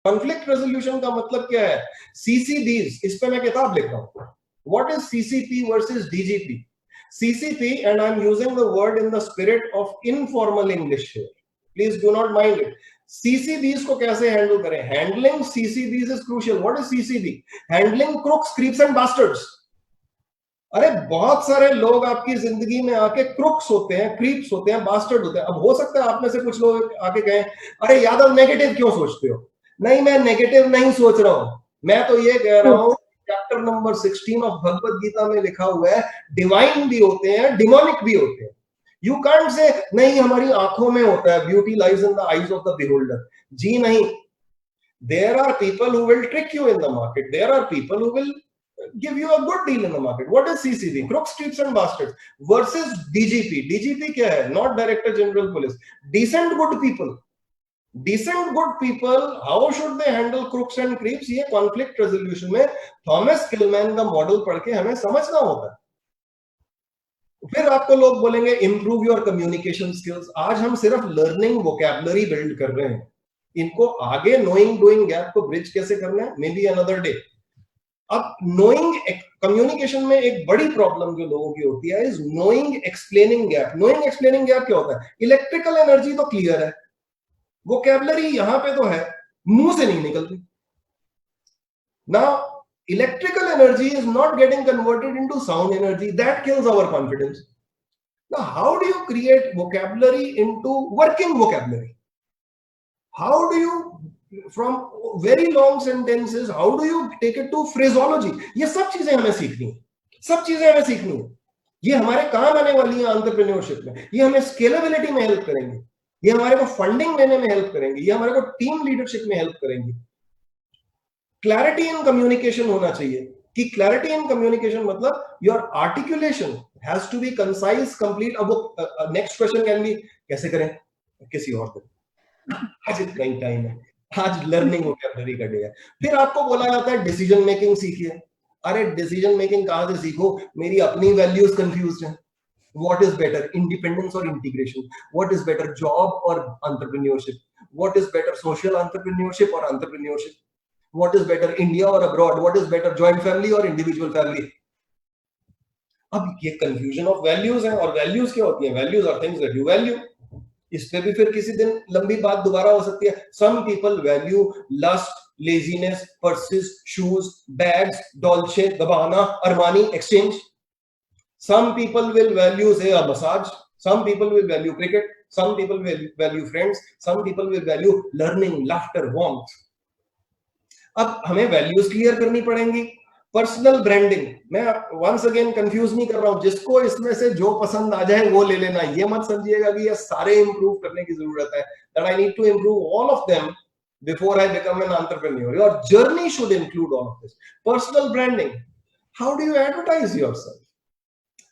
Conflict resolution का मतलब क्या है? CCDs, इस पे मैं किताब लिख रहा हूं. What is CCP versus DGP? CCP, and I'm using the word in the spirit of informal English here. Please do not mind it. CCBs को कैसे हैंडल करें? Handling CCBs is crucial. What is CCB? Handling crooks, creeps and bastards. अरे बहुत सारे लोग आपकी जिंदगी में आके क्रुक्स होते हैं, क्रीप्स होते हैं, बास्टर्ड होते हैं. अब हो सकता है आप में से कुछ लोग आके कहें, अरे यादव नेगेटिव क्यों सोचते हो? नहीं, मैं नेगेटिव नहीं सोच रहा हूं. मैं तो ये कह रहा हूं, chapter number 16 of Bhagavad Gita में लिखा हुआ है, डिवाइन भी होते हैं, डिमोनिक भी होते हैं. यू कांट से नहीं हमारी आंखों में होता है, beauty lies in the eyes of the beholder. जी नहीं. There are people who will trick you in the market. There are people who will give you a good deal in the market. What is CCB? Crooks, creeps and bastards versus DGP. DGP क्या है? Not Director General Police. Decent good people. Decent good people. How should they handle crooks and creeps? ये conflict resolution में Thomas Kilmann का model पढ़ के हमें समझना होता है. फिर आपको लोग बोलेंगे improve your communication skills. आज हम सिर्फ learning vocabulary build कर रहे हैं. इनको आगे knowing doing gap को bridge कैसे करना है? Maybe another day. अब नोइंग कम्युनिकेशन में एक बड़ी प्रॉब्लम जो लोगों की होती है is knowing explaining gap. Knowing explaining gap क्या होता है? इलेक्ट्रिकल एनर्जी तो क्लियर है, वोकैबुलरी यहां पे तो है, मुंह से नहीं निकलती. Now electrical energy is not getting converted into sound energy. That kills our confidence. Now how do you create vocabulary into working vocabulary? How do you from very long sentences, how do you take it to phraseology? ये सब चीजें हमें सीखनी है, सब चीजें हमें सीखनी है. ये हमारे काम आने वाली है एंटरप्रेन्योरशिप में. ये हमें स्केलेबिलिटी में हेल्प करेंगे, ये हमारे को फंडिंग देने में हेल्प करेंगे, ये हमारे को टीम लीडरशिप में हेल्प करेंगे. क्लैरिटी इन कम्युनिकेशन होना चाहिए. कि क्लैरिटी इन कम्युनिकेशन मतलब your articulation has to be concise, complete. अब वो नेक्स्ट क्वेश्चन कैन बी कैसे करें किसी और दिन, आज इतना ही टाइम है, आज लर्निंग वोकैबुलरी का डे है. फिर आपको बोला जाता है डिसीजन मेकिंग सीखिए. अरे डिसीजन मेकिंग कहां से सीखो? मेरी अपनी वैल्यूज कंफ्यूज्ड हैं. व्हाट इज बेटर, इंडिपेंडेंस और integration? What is better, job और entrepreneurship? What is better, social entrepreneurship और entrepreneurship? What is better, India और abroad? What is better, joint family और इंडिविजुअल फैमिली? अब ये कंफ्यूजन ऑफ वैल्यूज है. और values क्या होती है? Values are things that you value. इस पे भी फिर किसी दिन लंबी बात दोबारा हो सकती है. Some people value lust, laziness, purses, shoes, bags, Dolce, Gabbana, Armani, Exchange. Some people will value say a massage. Some people will value cricket. Some people will value friends. Some people will value learning, laughter, warmth. अब हमें values clear करनी पड़ेंगी. Personal branding, मैं once again confuse नहीं कर रहा हूं. जिसको इसमें से जो पसंद आ जाए वो ले लेना. ये मत समझिएगा कि ये सारे इंप्रूव करने की जरूरत है. That I need to improve all of them before I become an entrepreneur. Your journey should include all of this. Personal branding, how do you advertise yourself?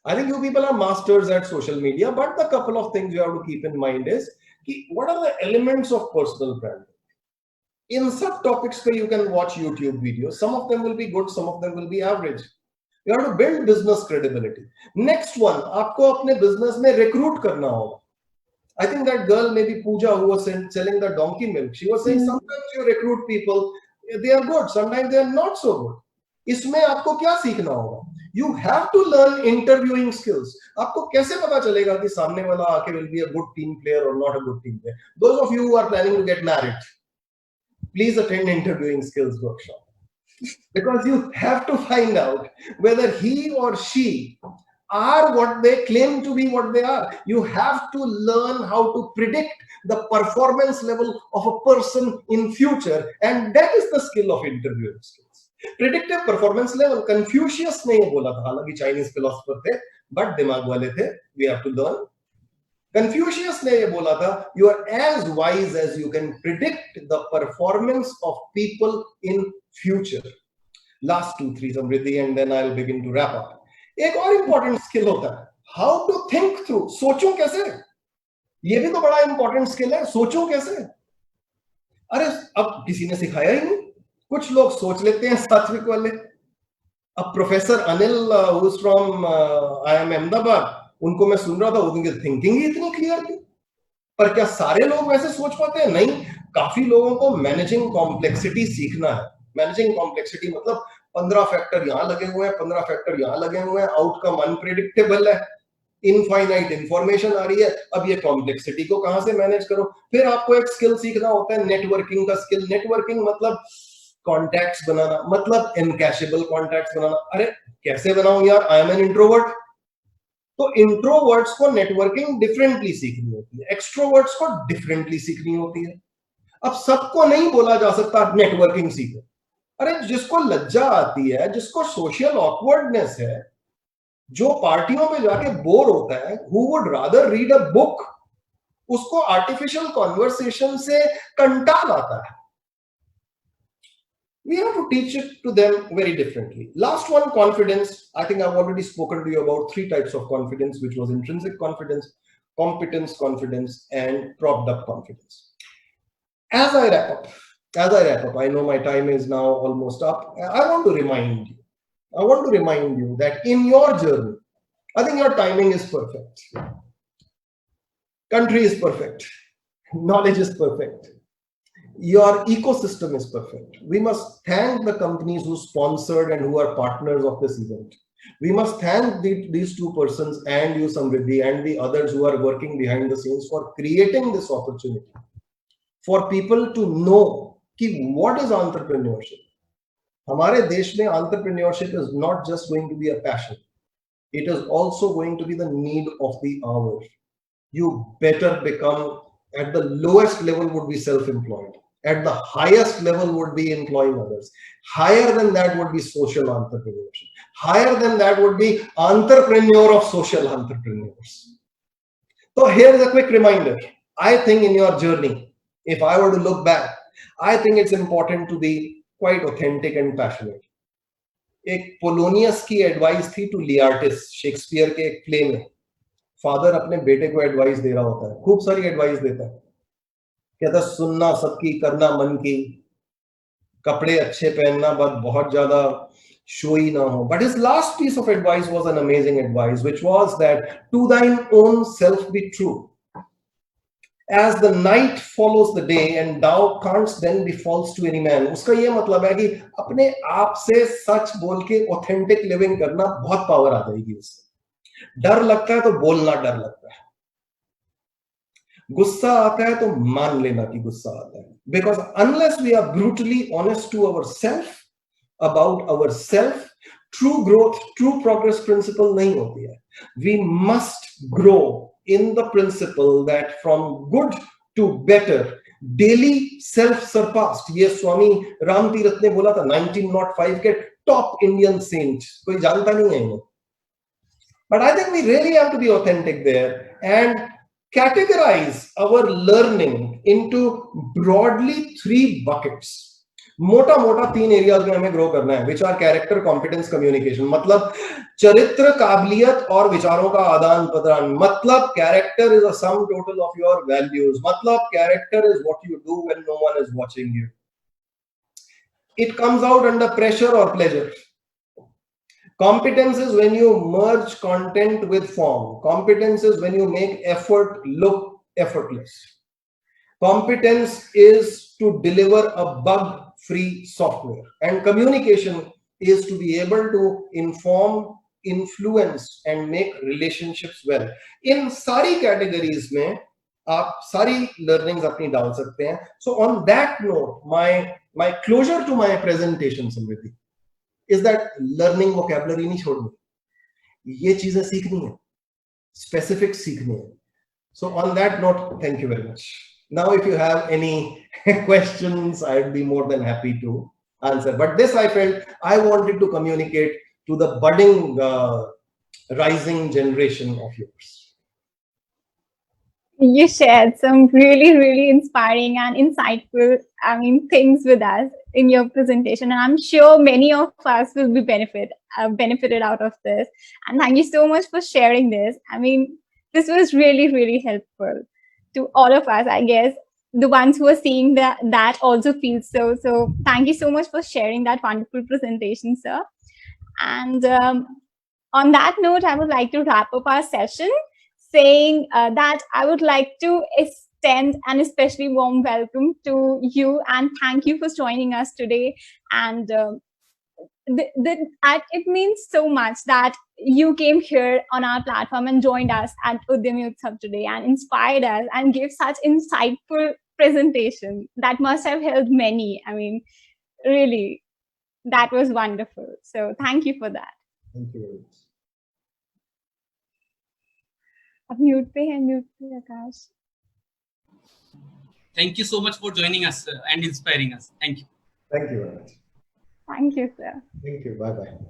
I think you people are masters at social media, but the couple of things you have to keep in mind is what are the elements of personal branding? In subtopics पे you can watch YouTube videos. Some of them will be good, some of them will be average. You have to build business credibility. Next one, आपको अपने business में recruit करना होगा. I think that girl, maybe Pooja, who was selling the donkey milk, she was saying sometimes you recruit people, they are good, sometimes they are not so good. इसमें आपको क्या सीखना होगा? You have to learn interviewing skills. आपको कैसे पता चलेगा कि सामने वाला आके will be a good team player or not a good team player? Those of you who are planning to get married, please attend interviewing skills workshop, because you have to find out whether he or she are what they claim to be, what they are. You have to learn how to predict the performance level of a person in future, and that is the skill of interviewing skills. Predictive performance level, Confucius ने ये बोला था, हालांकि Chinese philosopher थे but दिमाग वाले थे. We have to learn. Confucius ने ये बोला था, you are as wise as you can predict the performance of people in future. Last 2-3 Samriddhi, and then I'll begin to wrap up. एक और important skill होता है, how to think through. सोचो कैसे, ये भी तो बड़ा important skill है. सोचो कैसे. अरे अब किसी ने सिखाया ही नहीं. कुछ लोग सोच लेते हैं सात्विक वाले. अब professor Anil who is from IIM Ahmedabad, उनको मैं सुन रहा था, उनकी थिंकिंग ही इतनी क्लियर थी. पर क्या सारे लोग वैसे सोच पाते हैं? नहीं, काफी लोगों को मैनेजिंग कॉम्प्लेक्सिटी सीखना है। मैनेजिंग कॉम्प्लेक्सिटी मतलब 15 फैक्टर यहां लगे हुए हैं, 15 फैक्टर यहां लगे हुए हैं, आउटकम अनप्रिडिक्टेबल है, इनफाइनाइट इंफॉर्मेशन आ रही है, अब ये कॉम्प्लेक्सिटी को कहां से मैनेज करो? फिर आपको एक स्किल सीखना होता है, नेटवर्किंग का स्किल। नेटवर्किंग मतलब कॉन्टैक्ट्स बनाना, मतलब इनकैशेबल कॉन्टैक्ट्स बनाना। अरे कैसे बनाऊं यार, आई एम एन इंट्रोवर्ट। तो इंट्रोवर्ट्स को नेटवर्किंग डिफरेंटली सीखनी होती है, एक्सट्रोवर्ट्स को डिफरेंटली सीखनी होती है। अब सबको नहीं बोला जा सकता नेटवर्किंग सीखो। अरे जिसको लज्जा आती है, जिसको सोशल ऑकवर्डनेस है, जो पार्टियों पे जाके बोर होता है, who would rather read a book, उसको आर्टिफिशियल कॉन्वर्सेशन से कंटाल आता है। We have to teach it to them very differently. Last one, confidence. I think I've already spoken to you about 3 types of confidence, which was intrinsic confidence, competence confidence, and propped up confidence. As I wrap up, I know my time is now almost up. I want to remind you that in your journey, I think your timing is perfect. Country is perfect. Knowledge is perfect. Your ecosystem is perfect. We must thank the companies who sponsored and who are partners of this event. We must thank these two persons and you, Samriddhi, and the others who are working behind the scenes for creating this opportunity for people to know कि what is entrepreneurship. हमारे देश में entrepreneurship is not just going to be a passion. It is also going to be the need of the hour. You better become, at the lowest level would be self-employed. At the highest level would be employing others. Higher than that would be social entrepreneurship. Higher than that would be entrepreneur of social entrepreneurs. So here's a quick reminder. I think in your journey, if I were to look back, I think it's important to be quite authentic and passionate. एक Polonius की advice थी to लियार्टिस, Shakespeare के एक play में। Father अपने बेटे को advice दे रहा होता है, खूब सारी एडवाइस देता है, कहता सुनना सबकी, करना मन की, कपड़े अच्छे पहनना, बट बहुत ज्यादा शोई ना हो. But his last piece of advice was an amazing advice, which was that to thine own self be true. As the night follows the day and thou canst then be false to any man. उसका ये मतलब है कि अपने आप से सच बोल के ऑथेंटिक लिविंग करना, बहुत पावर आ जाएगी उससे. डर लगता है तो बोलना डर लगता है, गुस्सा आता है तो मान लेना कि गुस्सा आता है. Because unless we are brutally honest to ourselves about ourselves, true growth, true progress principle नहीं होती है. We must grow in the principle that from good to better, daily self surpassed. ये स्वामी राम तीरथ ने बोला था, 1905 के टॉप इंडियन सेंट, कोई जानता नहीं है इन्हें. But I think we really have to be authentic there and categorize our learning into broadly 3 buckets. मोटा मोटा 3 एरियाज में हमें ग्रो करना है, which are character, competence, communication. मतलब चरित्र, काबिलियत और विचारों का आदान प्रदान. मतलब character is a sum total of your values. मतलब character is what you do when no one is watching you. It comes out under pressure और pleasure. Competence is when you merge content with form. Competence is when you make effort look effortless. Competence is to deliver a bug-free software. And communication is to be able to inform, influence, and make relationships well. In सारी categories में आप सारी learnings अपनी डाल सकते हैं. So on that note, my closure to my presentation, Samriddhi, is that learning vocabulary नहीं छोड़नी, ये चीजें सीखनी है, specifics सीखनी है. So on that note, thank you very much. Now if you have any questions, I'd be more than happy to answer. But this I felt I wanted to communicate to the budding rising generation of yours. You shared some really inspiring and insightful, things with us in your presentation, and I'm sure many of us will be benefited out of this. And thank you so much for sharing this. This was really helpful to all of us. I guess the ones who are seeing that also feel so. So thank you so much for sharing that wonderful presentation, sir. And on that note, I would like to wrap up our session, saying that I would like to extend an especially warm welcome to you and thank you for joining us today. And it means so much that you came here on our platform and joined us at Udyami Utsav today and inspired us and gave such insightful presentation that must have helped many. I mean, really, that was wonderful. So thank you for that. Thank you very much. अब mute पे आकाश. Thank you so much for joining us and inspiring us. Thank you. Thank you very much. Thank you, sir. Thank you. Bye bye.